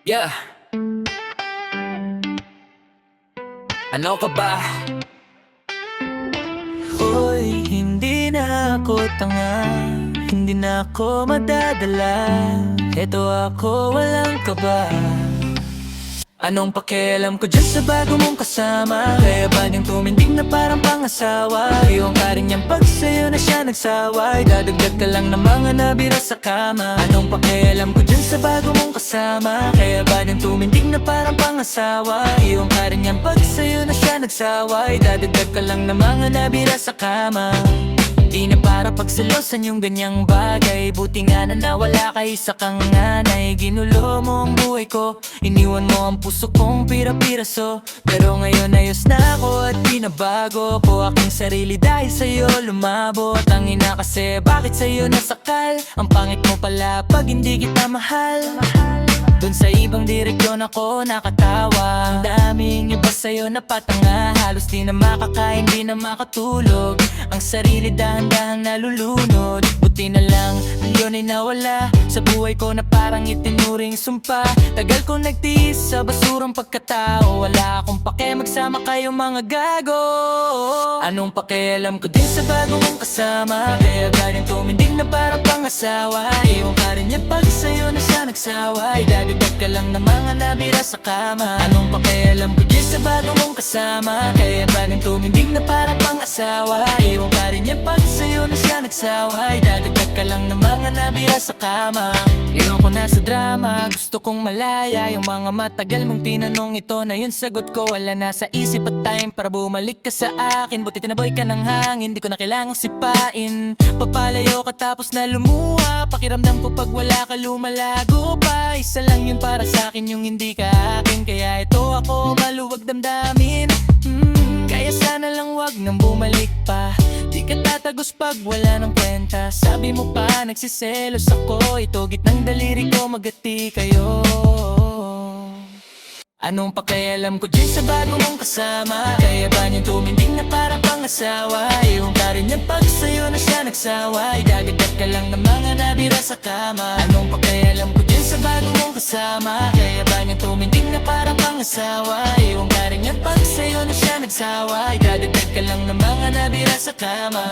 Yeah, ano ka ba? Uy, hindi na ako tanga, hindi na ako madadala. Eto ako, walang kaba. Anong pakialam ko dyan sa bago mong kasama? Kaya ba niyang tumindig na parang pangasawa? Iyon ka rin niyang pag sa'yo na siya nagsaway. Dadagdag ka lang ng mga nabira sa kama. Anong pakialam ko dyan sa bago mong kasama? Kaya ba niyang tumindig na parang pangasawa? Iyon ka rin niyang pag sa'yo na siya nagsaway. Dadagdag ka lang ng mga nabira sa kama. Di na para pagselosan yung ganyang bagay. Buti nga na nawala kay isa kang nanay. Ginulo mo ang buhay ko, iniwan mo ang puso kong pira-piraso. Pero ngayon ayos na ako at binabago ko aking sarili dahil sa'yo lumabo. Tangina kasi bakit sa'yo nasakal? Ang pangit mo pala pag hindi kita mahal. Doon sa ibang direksyon ako nakatawa. Ang daming iba sa'yo napatanga. Halos di na makakain, di na makatulog. Ang sarili dahan-dahang nalulunod. Buti na lang yun ay nawala sa buhay ko na parang itinuring sumpa. Tagal kong nagtiis sa basurang pagkatao. Wala akong pake magsama kayong mga gago. Anong pakialam ko din sa bago mong kasama? Kaya ganyan tumindig na parang pangasawa. Iyon ka rin niya pag sa'yo na siya nagsaway. Dadagdag ka lang ng mga nabira sa kama. Anong pakialam ko din sa bago mong kasama? Kaya ganyan tumindig na parang pangasawa. Iyon ka rin niya pag sa'yo na siya nagsaway. Dadagdag ka lang ng mga nabira sa kama. Iyon ko na sa drama, gusto kong malaya. Yung mga matagal mong tinanong, ito na yung sagot ko. Wala na sa isip at time para bumalik ka sa akin. Buti tinaboy ka ng hangin, di ko na kailangang sipain. Papalayo ka tapos na lumuha. Pakiramdam ko pag wala ka lumalago pa. Isa lang yun para sa akin, yung hindi ka akin. Kaya ito ako maluwag damdamin. Kaya sana lang wag nang bumalik pa. Di ka tatagos pag wala ng kwenta. Sabi mo pa nagsiselos ako. Ito gitnang daliri ko magati kayo. Anong pakialam ko dyan sa bago mong kasama? Kaya ba niyang tumindig na parang pangasawa? Iyon ka rin niyang pag sa'yo na siya nagsaway. Dadagdag ka lang ng mga nabira sa kama. Anong pakialam ko dyan sa bago mong kasama? Kaya ba niyang tumindig na parang pangasawa? Iyon ka rin niyang pag sa'yo na siya nagsaway. Dadagdag ka lang ng mga nabira sa kama.